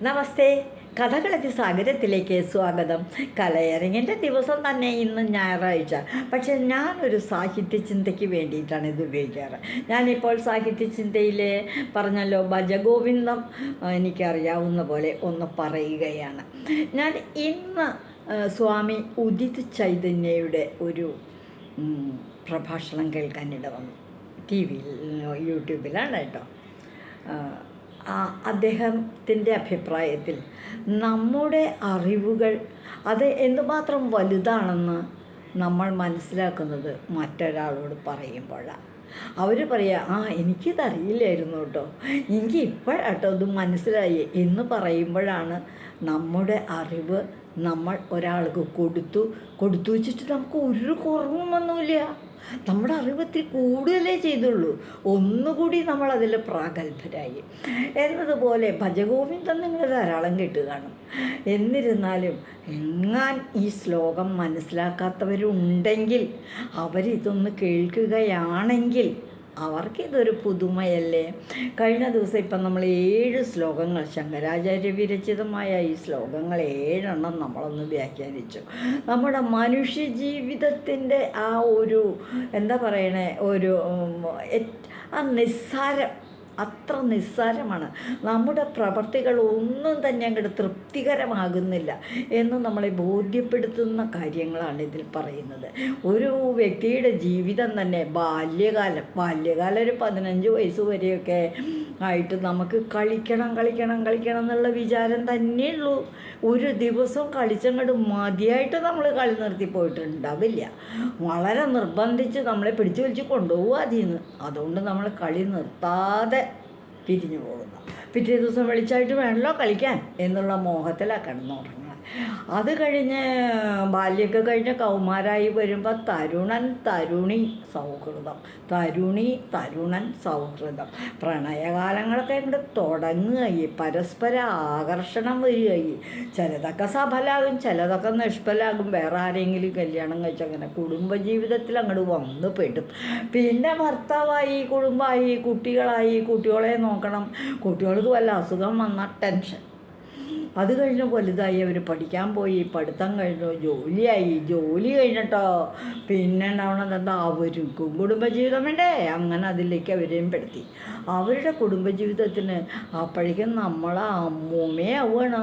നമസ്തേ. കഥകളതി സാഗരത്തിലേക്ക് സ്വാഗതം. കലയരങ്ങിൻ്റെ ദിവസം തന്നെ ഇന്ന് ഞായറാഴ്ച. പക്ഷേ ഞാനൊരു സാഹിത്യ ചിന്തയ്ക്ക് വേണ്ടിയിട്ടാണ് ഇത് ഉപയോഗിക്കാറ്. ഞാനിപ്പോൾ സാഹിത്യ ചിന്തയിൽ പറഞ്ഞല്ലോ, ഭജഗോവിന്ദം എനിക്കറിയാവുന്ന പോലെ ഒന്ന് പറയുകയാണ്. ഞാൻ ഇന്ന് സ്വാമി ഉദിത് ചൈതന്യയുടെ ഒരു പ്രഭാഷണം കേൾക്കാനിട വന്നു. ടി വിയിൽ, യൂട്യൂബിലാണ് കേട്ടോ. അദ്ദേഹത്തിൻ്റെ അഭിപ്രായത്തിൽ നമ്മുടെ അറിവുകൾ അത് എന്തുമാത്രം വലുതാണെന്ന് നമ്മൾ മനസ്സിലാക്കുന്നത് മറ്റൊരാളോട് പറയുമ്പോഴാണ്. അവർ പറയുക, എനിക്കിതറിയില്ലായിരുന്നു കേട്ടോ, എനിക്ക് ഇപ്പോഴാട്ടോ ഇത് മനസ്സിലായി എന്ന് പറയുമ്പോഴാണ് നമ്മുടെ അറിവ് നമ്മൾ ഒരാൾക്ക് കൊടുത്തു വെച്ചിട്ട് നമുക്ക് ഒരു കുറവും ഒന്നുമില്ല. നമ്മുടെ അറിവത്തിൽ കൂടുതലേ ചെയ്തുള്ളൂ, ഒന്നുകൂടി നമ്മളതിൽ പ്രാഗൽഭരായി എന്നതുപോലെ ഭജഗോവിന്ദം നിങ്ങൾ ധാരാളം കേട്ട് കാണും. എന്നിരുന്നാലും എങ്ങാൻ ഈ ശ്ലോകം മനസ്സിലാക്കാത്തവരുണ്ടെങ്കിൽ അവരിതൊന്ന് കേൾക്കുകയാണെങ്കിൽ അവർക്കിതൊരു പുതുമയല്ലേ. കഴിഞ്ഞ ദിവസം ഇപ്പം നമ്മൾ 7 ശ്ലോകങ്ങൾ, ശങ്കരാചാര്യ വിരചിതമായ ഈ ശ്ലോകങ്ങൾ 7 നമ്മളൊന്ന് വ്യാഖ്യാനിച്ചു. നമ്മുടെ മനുഷ്യ ജീവിതത്തിൻ്റെ ആ ഒരു എന്താ പറയണേ, ഒരു നിസ്സാരം, അത്ര നിസ്സാരമാണ്. നമ്മുടെ പ്രവർത്തികൾ ഒന്നും തന്നെ അങ്ങോട്ട് തൃപ്തികരമാകുന്നില്ല എന്ന് നമ്മളെ ബോധ്യപ്പെടുത്തുന്ന കാര്യങ്ങളാണ് ഇതിൽ പറയുന്നത്. ഒരു വ്യക്തിയുടെ ജീവിതം തന്നെ ബാല്യകാലം ഒരു 15 വയസ്സ് വരെയൊക്കെ ആയിട്ട് നമുക്ക് കളിക്കണം എന്നുള്ള വിചാരം തന്നെയുള്ളൂ. ഒരു ദിവസം കളിച്ചങ്ങോട്ട് മതിയായിട്ട് നമ്മൾ കളി നിർത്തി പോയിട്ടുണ്ടാവില്ല. വളരെ നിർബന്ധിച്ച് നമ്മളെ പിടിച്ചു വലിച്ച് കൊണ്ടുപോകുക അതിൽ നിന്ന്. അതുകൊണ്ട് നമ്മൾ കളി നിർത്താതെ പിരിഞ്ഞു പോകുന്നു. പിറ്റേ ദിവസം വെളിച്ചായിട്ട് വേണമല്ലോ കളിക്കാൻ എന്നുള്ള മോഹത്തിലാണ് കിടന്നുറങ്ങുന്നത്. അത് കഴിഞ്ഞ് ബാല്യമൊക്കെ കഴിഞ്ഞ് കൗമാരായി വരുമ്പോൾ തരുണൻ സൗഹൃദം പ്രണയകാലങ്ങളൊക്കെ ഇങ്ങോട്ട് തുടങ്ങുകയായി. പരസ്പര ആകർഷണം വരികയായി. ചിലതൊക്കെ സഫലാകും, ചിലതൊക്കെ നിഷ്ഫലാകും. വേറെ ആരെങ്കിലും കല്യാണം കഴിച്ചങ്ങനെ കുടുംബജീവിതത്തിൽ അങ്ങോട്ട് വന്നു പെടും. പിന്നെ ഭർത്താവായി, കുടുംബമായി, കുട്ടികളായി, കുട്ടികളെ നോക്കണം. കുട്ടികൾക്ക് വല്ല അസുഖം വന്നാൽ ടെൻഷൻ. അത് കഴിഞ്ഞ് വലുതായി, അവർ പഠിക്കാൻ പോയി, പഠിത്തം കഴിഞ്ഞു, ജോലി കഴിഞ്ഞിട്ടോ പിന്നെ ഉണ്ടാവണത് എന്താ, അവർക്കും കുടുംബജീവിതം വേണ്ടേ. അങ്ങനെ അതിലേക്ക് അവരെയും പെടുത്തി. അവരുടെ കുടുംബജീവിതത്തിന് അപ്പോഴേക്കും നമ്മളെ അമ്മൂമ്മയാവുകയാണ്,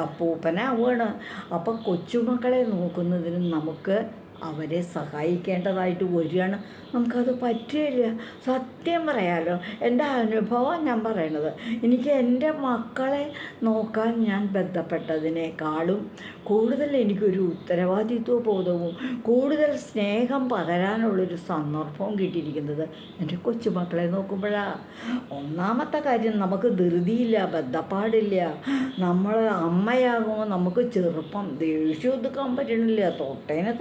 അപ്പൂപ്പനാവുകയാണ്. അപ്പം കൊച്ചുമക്കളെ നോക്കുന്നതിന് നമുക്ക് അവരെ സഹായിക്കേണ്ടതായിട്ട് വരികയാണ്. നമുക്കത് പറ്റില്ല. സത്യം പറയാലോ, എൻ്റെ അനുഭവം ഞാൻ പറയണത്. എനിക്ക് എൻ്റെ മക്കളെ നോക്കാൻ ഞാൻ ബന്ധപ്പെട്ടതിനേക്കാളും കൂടുതൽ എനിക്കൊരു ഉത്തരവാദിത്വ ബോധവും കൂടുതൽ സ്നേഹം പകരാനുള്ളൊരു സന്ദർഭവും കിട്ടിയിരിക്കുന്നത് എൻ്റെ കൊച്ചുമക്കളെ നോക്കുമ്പോഴാണ്. ഒന്നാമത്തെ കാര്യം, നമുക്ക് ധൃതിയില്ല, ബന്ധപ്പാടില്ല. നമ്മൾ അമ്മയാകുമ്പോൾ നമുക്ക് ചെറുപ്പം, ദേഷ്യം ഒതുക്കാൻ പറ്റണില്ല.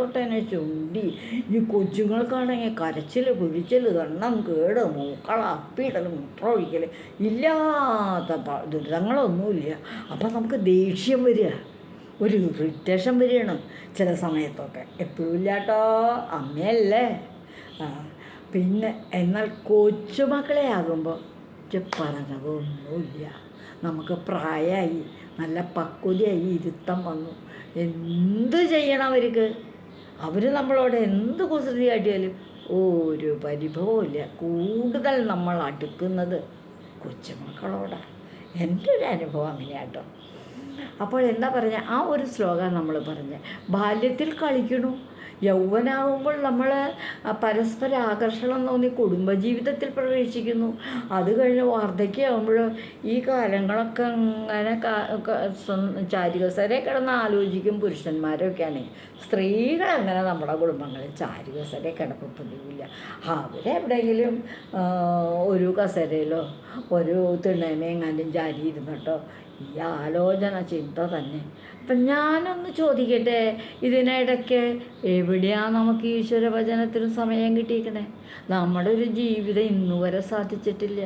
തൊട്ടേനെ ചുണ്ടി. ഈ കൊച്ചുങ്ങൾക്കാണെങ്കിൽ കരച്ചിൽ, പിഴിച്ചൽ, കണ്ണം കേട്, മൂക്കള, അപ്പിടൽ, മുട്ടൊഴിക്കൽ, ഇല്ലാത്ത ദുരിതങ്ങളൊന്നുമില്ല. അപ്പം നമുക്ക് ദേഷ്യം വരിക, ഒരു ഇറിറ്റേഷൻ വരികയാണ് ചില സമയത്തൊക്കെ. എപ്പോഴും ഇല്ലാട്ടോ, അമ്മയല്ലേ. പിന്നെ എന്നാൽ കൊച്ചുമക്കളെ ആകുമ്പോൾ പറഞ്ഞതൊന്നുമില്ല. നമുക്ക് പ്രായമായി, നല്ല പക്വതയായി, ഇരുത്തം വന്നു. എന്ത് ചെയ്യണം അവർക്ക്? അവർ നമ്മളോട് എന്ത് കുസൃതി കാട്ടിയാലും ഒരു പരിഭവമില്ല. കൂടുതൽ നമ്മൾ അടുക്കുന്നത് കൊച്ചുമക്കളോടാണ്. എൻ്റെ ഒരു അനുഭവം അങ്ങനെയാട്ടോ. അപ്പോൾ എന്താ പറഞ്ഞ, ആ ഒരു ശ്ലോകം നമ്മൾ പറഞ്ഞ ബാല്യത്തിൽ കളിക്കണു, യൗവനാകുമ്പോൾ നമ്മൾ പരസ്പര ആകർഷണം തോന്നി കുടുംബജീവിതത്തിൽ പ്രവേശിക്കുന്നു. അത് കഴിഞ്ഞ് വാർദ്ധക്യമാകുമ്പോൾ ഈ കാലങ്ങളൊക്കെ അങ്ങനെ ചാരികസരെ കിടന്ന് ആലോചിക്കും പുരുഷന്മാരൊക്കെയാണ്. സ്ത്രീകളങ്ങനെ നമ്മുടെ കുടുംബങ്ങളിൽ ചാരികസരെ കിടപ്പ് പതിവില്ല. അവരെവിടെയെങ്കിലും ഒരു കസരയിലോ ഒരു തിണ്ണമേങ്ങാനും ചാരി ഇരുന്നിട്ടോ ഈ ആലോചന ചിന്ത തന്നെ. അപ്പം ഞാനൊന്ന് ചോദിക്കട്ടെ, ഇതിനിടയ്ക്ക് എവിടെയാണ് നമുക്ക് ഈശ്വരവചനത്തിന് സമയം കിട്ടിയിരിക്കണേ? നമ്മുടെ ഒരു ജീവിതം ഇന്നുവരെ സാധിച്ചിട്ടില്ല.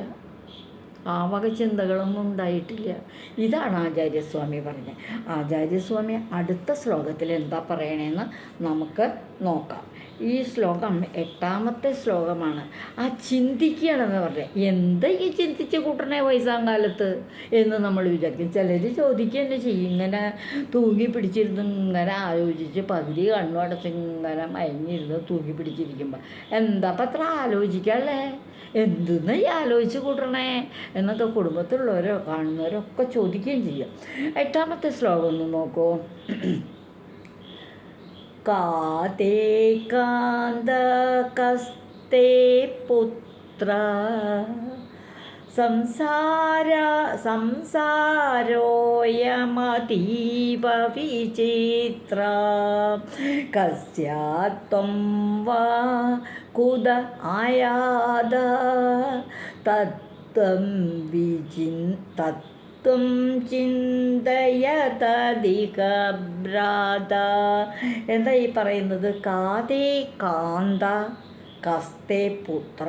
ആ വക ചിന്തകളൊന്നും ഉണ്ടായിട്ടില്ല. ഇതാണ് ആചാര്യസ്വാമി പറഞ്ഞത്. ആചാര്യസ്വാമി അടുത്ത ശ്ലോകത്തിൽ എന്താ പറയണേന്ന് നമുക്ക് നോക്കാം. ഈ ശ്ലോകം 8ാമത്തെ ശ്ലോകമാണ്. ആ ചിന്തിക്കുകയാണെന്ന് പറഞ്ഞത്. എന്താ ഈ ചിന്തിച്ച് കൂട്ടണേ വയസ്സാം കാലത്ത് എന്ന് നമ്മൾ വിചാരിക്കും. ചിലർ ചോദിക്കുക തന്നെ ചെയ്യും. ഇങ്ങനെ തൂങ്ങി പിടിച്ചിരുന്ന് ഇങ്ങനെ ആലോചിച്ച് പകുതി കണ്ണു അടച്ച് ഇങ്ങനെ മയങ്ങിയിരുന്ന് തൂങ്ങി പിടിച്ചിരിക്കുമ്പോൾ എന്താ അപ്പം അത്ര ആലോചിക്കാല്ലേ, എന്തെന്ന് ഈ ആലോചിച്ച് കൂട്ടണേ എന്നൊക്കെ കുടുംബത്തിലുള്ളവരോ കാണുന്നവരോ ഒക്കെ ചോദിക്കുകയും ചെയ്യും. 8ാമത്തെ ശ്ലോകം ഒന്ന് നോക്കൂ. കാതേ കാന്തകസ്തേ പുത്ര സംസാരോയമതീവ വിചിത്ര കസ്യാത്വം വാ കുത ആയാത തത്വം തത്വം ചിന്തയതധിക ഭ്രാത. എന്താ ഈ പറയുന്നത്? കാതേ കാന്ത കസ്തേ പുത്ര.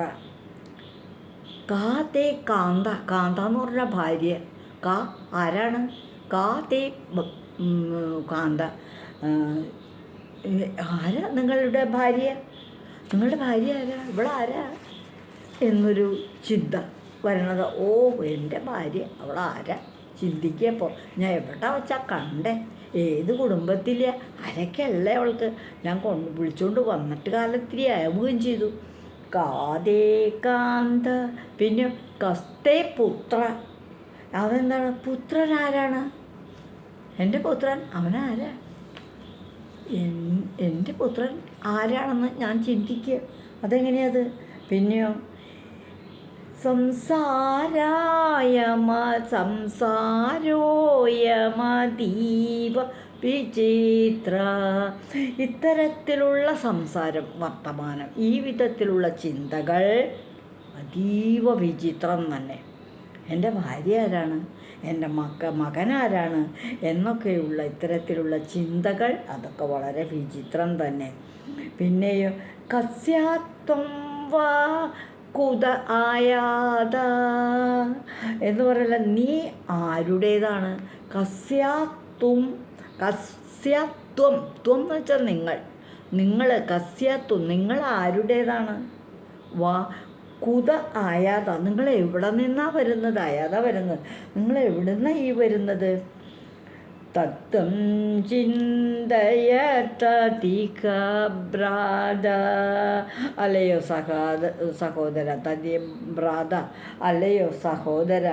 കാതേ കാന്ത, കാന്ത എന്ന് പറഞ്ഞാൽ ഭാര്യ. കാ ആരാണ്? കാതേ കാന്ത ആരാ? നിങ്ങളുടെ ഭാര്യ. നിങ്ങളുടെ ഭാര്യ ആരാ? ഇവളാരാ എന്നൊരു ചിന്ത വരണത്. ഓ, എൻ്റെ ഭാര്യ, അവളാരാ? ചിന്തിക്കപ്പോൾ ഞാൻ എവിടെ വെച്ചാൽ കണ്ടേ, ഏത് കുടുംബത്തിലെ ആരൊക്കെയല്ലേ അവൾക്ക്. ഞാൻ വിളിച്ചുകൊണ്ട് വന്നിട്ട് കാലത്തിരി ആവുകയും ചെയ്തു. കാതേ കാന്ത. പിന്നെ കസ്തേ പുത്ര. അതെന്താണ്? പുത്രൻ ആരാണ്? എൻ്റെ പുത്രൻ. അവനാരാ? എൻ്റെ പുത്രൻ ആരാണെന്ന് ഞാൻ ചിന്തിക്കുക. അതെങ്ങനെയത്? പിന്നെയോ സംസാരോയമതീവ വിചിത്ര. ഇത്തരത്തിലുള്ള സംസാരം, വർത്തമാനം, ഈ വിധത്തിലുള്ള ചിന്തകൾ അതീവ വിചിത്രം തന്നെ. എൻ്റെ ഭാര്യ ആരാണ്, എൻ്റെ മകനാരാണ് എന്നൊക്കെയുള്ള ഇത്തരത്തിലുള്ള ചിന്തകൾ, അതൊക്കെ വളരെ വിചിത്രം തന്നെ. പിന്നെയോ കസ്യാത്വം വാ കുത ആയാത എന്ന് പറയല, നീ ആരുടേതാണ്? കസ്യാത്വം. കസ്യത്വം, ത്വം എന്ന് വെച്ചാൽ നിങ്ങൾ കസ്യത്വം, നിങ്ങൾ ആരുടേതാണ്? വാ കുത ആയാത, നിങ്ങൾ എവിടെ നിന്നാണ് വരുന്നത്? ആയാത വരുന്നത്, നിങ്ങൾ എവിടെ നിന്നാണ് ഈ വരുന്നത്? തത്വം ചിന്തയതധിക ഭ്രാത. അല്ലയോ സഹോദര, ഭ്രാത അല്ലയോ സഹോദര,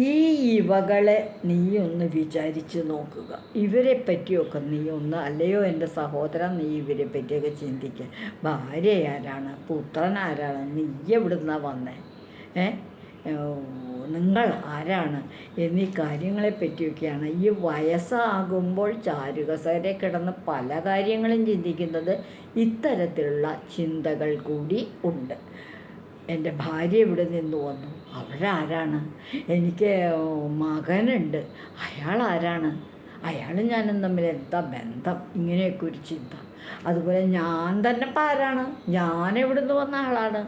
ഈ ഇവകളെ നീയൊന്ന് വിചാരിച്ച് നോക്കുക. ഇവരെ പറ്റിയൊക്കെ നീ ഒന്ന്, അല്ലയോ എൻ്റെ സഹോദരൻ, നീ ഇവരെ പറ്റിയൊക്കെ ചിന്തിക്കുക. ഭാര്യ ആരാണ്? പുത്രൻ ആരാണ്? നീ എവിടുന്നാണ് വന്നേ? നിങ്ങൾ ആരാണ് എന്നീ കാര്യങ്ങളെ പറ്റിയൊക്കെയാണ്. ഈ വയസ്സാകുമ്പോൾ ചാരുകസേരയിൽ കിടന്ന് പല കാര്യങ്ങളും ചിന്തിക്കുന്നത് ഇത്തരത്തിലുള്ള ചിന്തകൾ കൂടി ഉണ്ട്. എൻ്റെ ഭാര്യ ഇവിടെ നിന്ന് വന്നു, അവരാരാണ്? എനിക്ക് മകനുണ്ട്, അയാൾ ആരാണ്? അയാളും ഞാനും തമ്മിൽ എന്താ ബന്ധം? ഇങ്ങനെയൊക്കെ ഒരു ചിന്ത. അതുപോലെ ഞാൻ തന്നെ ഇപ്പം ആരാണ്? ഞാൻ എവിടുന്ന് വന്ന ആളാണ്?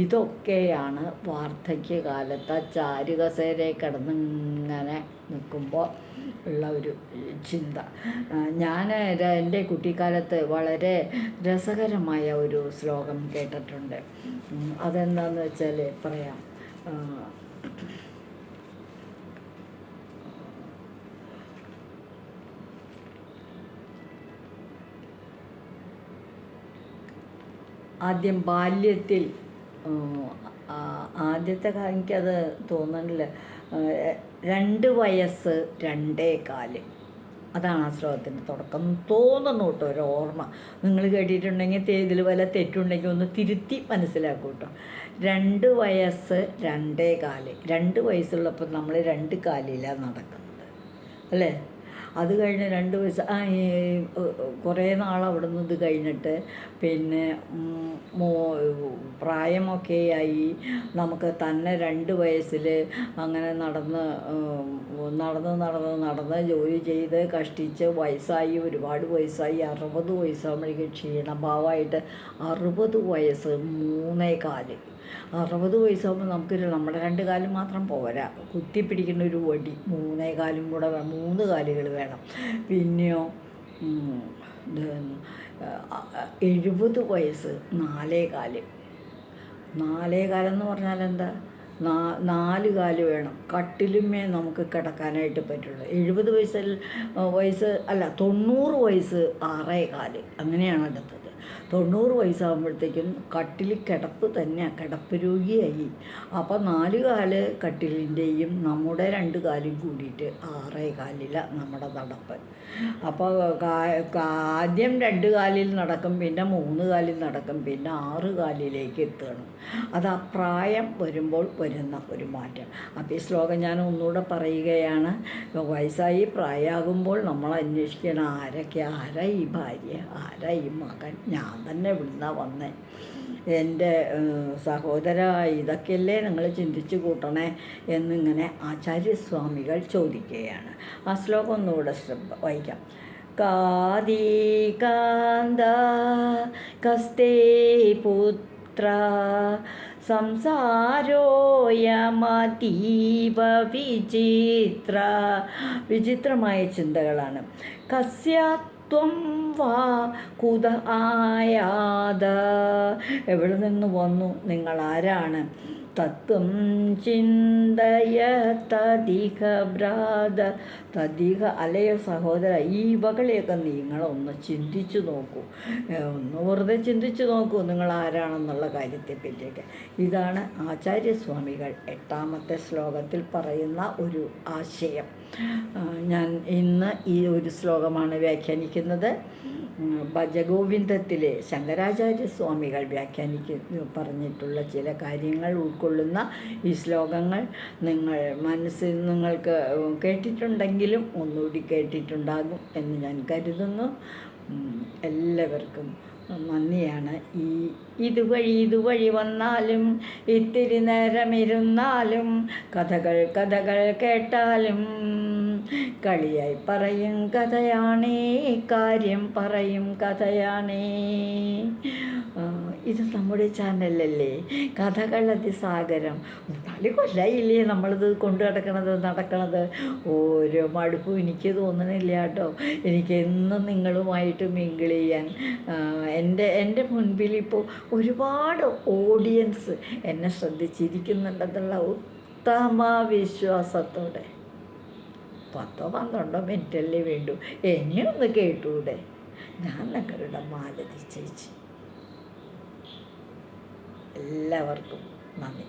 ഇതൊക്കെയാണ് വാർദ്ധക്യകാലത്ത് ചാരുകസേരയിൽ കിടന്നിങ്ങനെ നിൽക്കുമ്പോൾ ഉള്ള ഒരു ചിന്ത. ഞാൻ എൻ്റെ കുട്ടിക്കാലത്ത് വളരെ രസകരമായ ഒരു ശ്ലോകം കേട്ടിട്ടുണ്ട്. അതെന്താണെന്ന് വെച്ചാൽ പറയാം. ആദ്യം ബാല്യത്തിൽ, ആദ്യത്തെ എനിക്കത് തോന്നണില്ല, 2 വയസ്സ് 2 കാല്, അതാണ് ആ ശ്ലോകത്തിൻ്റെ തുടക്കം തോന്നുന്നു കേട്ടോ. ഒരു ഓർമ്മ നിങ്ങൾ കേട്ടിട്ടുണ്ടെങ്കിൽ ഇതിൽ വല്ല തെറ്റുണ്ടെങ്കിൽ ഒന്ന് തിരുത്തി മനസ്സിലാക്കും കേട്ടോ. 2 വയസ്സ് 2 കാല്. 2 വയസ്സുള്ളപ്പോൾ നമ്മൾ 2 കാലിലാണ് നടക്കുന്നത് അല്ലേ? അത് കഴിഞ്ഞ് 2 വയസ്സ് കുറേ നാൾ അവിടെ നിന്ന് ഇത് കഴിഞ്ഞിട്ട് പിന്നെ പ്രായമൊക്കെ ആയി നമുക്ക് തന്നെ 2 വയസ്സിൽ അങ്ങനെ നടന്ന് ജോലി ചെയ്ത് കഷ്ടിച്ച് വയസ്സായി, ഒരുപാട് വയസ്സായി. 60 വയസ്സാകുമ്പോഴേക്കും ക്ഷീണഭാവമായിട്ട് 60 വയസ്സ് 3 കാല്. 60 വയസ്സാകുമ്പോൾ നമുക്കൊരു നമ്മുടെ 2 കാലും മാത്രം പോരാ, കുത്തിപ്പിടിക്കുന്ന ഒരു വടി 3 കാലും കൂടെ 3 കാലുകൾ വേണം. പിന്നെയോ 70 വയസ്സ് 4 കാല്. 4 കാലെന്ന് പറഞ്ഞാൽ എന്താ? 4 കാല് വേണം. കട്ടിലുമേ നമുക്ക് കിടക്കാനായിട്ട് പറ്റുള്ളൂ. 70 വയസ്സ് അല്ല 90 വയസ്സ് 6 കാല്, അങ്ങനെയാണ് എടുത്തത്. 90 വയസ്സാകുമ്പോഴത്തേക്കും കട്ടിൽ കിടപ്പ് തന്നെ, കിടപ്പ് രോഗിയായി. അപ്പോൾ 4 കാല് കട്ടിലിൻ്റെയും നമ്മുടെ 2 കാലും കൂടിയിട്ട് 6 കാലിലാണ് നമ്മുടെ നടപ്പ്. അപ്പോൾ ആദ്യം 2 കാലിൽ നടക്കും, പിന്നെ 3 കാലിൽ നടക്കും, പിന്നെ 6 കാലിലേക്ക് എത്തണം. അത് ആ പ്രായം വരുമ്പോൾ വരുന്ന ഒരു മാറ്റം. അപ്പോൾ ഈ ശ്ലോകം ഞാൻ ഒന്നുകൂടെ പറയുകയാണ്. വയസ്സായി പ്രായമാകുമ്പോൾ നമ്മൾ അന്വേഷിക്കണം, ആരാ ഈ ഭാര്യ, ആരാ ഈ മകൻ, ഞാൻ തന്നെ ഇവിടുന്നാണ് വന്നേ, എൻ്റെ സഹോദര, ഇതൊക്കെയല്ലേ നിങ്ങൾ ചിന്തിച്ചു കൂട്ടണേ എന്നിങ്ങനെ ആചാര്യസ്വാമികൾ ചോദിക്കുകയാണ്. ആ ശ്ലോകം ഒന്നുകൂടെ വായിക്കാം. കാദീകാന്ത കസ്തേ പുത്ര സംസാരോയമതീവ വിചിത്ര. വിചിത്രമായ ചിന്തകളാണ്. കസ്യത്വം വാ കുത ആയാത, എവിടെ നിന്ന് വന്നു, നിങ്ങൾ ആരാണ്? തത്വം ചിന്തയ തദിഹ ഭ്രാത, തദിഹ അല്ലയോ സഹോദര, ഈ വകളെയൊക്കെ നിങ്ങളൊന്ന് ചിന്തിച്ചു നോക്കൂ, ഒന്ന് വെറുതെ ചിന്തിച്ചു നോക്കൂ നിങ്ങൾ ആരാണെന്നുള്ള കാര്യത്തെ പറ്റിയൊക്കെ. ഇതാണ് ആചാര്യസ്വാമികൾ 8ാമത്തെ ശ്ലോകത്തിൽ പറയുന്ന ഒരു ആശയം. ഞാൻ ഇന്ന് ഈ ഒരു ശ്ലോകമാണ് വ്യാഖ്യാനിക്കുന്നത്. ഭജഗോവിന്ദത്തിലെ ശങ്കരാചാര്യസ്വാമികൾ പറഞ്ഞിട്ടുള്ള ചില കാര്യങ്ങൾ ഉൾക്കൊള്ളുന്ന ഈ ശ്ലോകങ്ങൾ നിങ്ങൾക്ക് കേട്ടിട്ടുണ്ടെങ്കിലും ഒന്നുകൂടി കേട്ടിട്ടുണ്ടാകും എന്ന് ഞാൻ കരുതുന്നു. എല്ലാവർക്കും നന്ദിയാണ്. ഇതുവഴി വന്നാലും ഇത്തിരി നേരം ഇരുന്നാലും കഥകൾ കേട്ടാലും കളിയായി പറയും കഥയാണേ, കാര്യം പറയും കഥയാണേ. ഇത് നമ്മുടെ ചാനലല്ലേ, കഥകൾ അതിസാഗരം. 4 കൊല്ലായില്ലേ നമ്മളിത് കൊണ്ടു നടക്കണത്. ഓരോ മടുപ്പും എനിക്ക് തോന്നണില്ല കേട്ടോ. എനിക്ക് എന്നും നിങ്ങളുമായിട്ട് മിങ്കിൾ ചെയ്യാൻ എൻ്റെ മുൻപിൽ ഇപ്പോൾ ഒരുപാട് ഓഡിയൻസ് എന്നെ ശ്രദ്ധിച്ചിരിക്കുന്നുണ്ടെന്നുള്ള ഉത്തമ വിശ്വാസത്തോടെ 10-12 മിനിറ്റല്ലേ വേണ്ടു, എന്നെ ഒന്ന് കേട്ടൂടെ? ഞാൻ നിങ്ങളുടെ മാലതി ചേച്ചി. എല്ലാവർക്കും നന്ദി.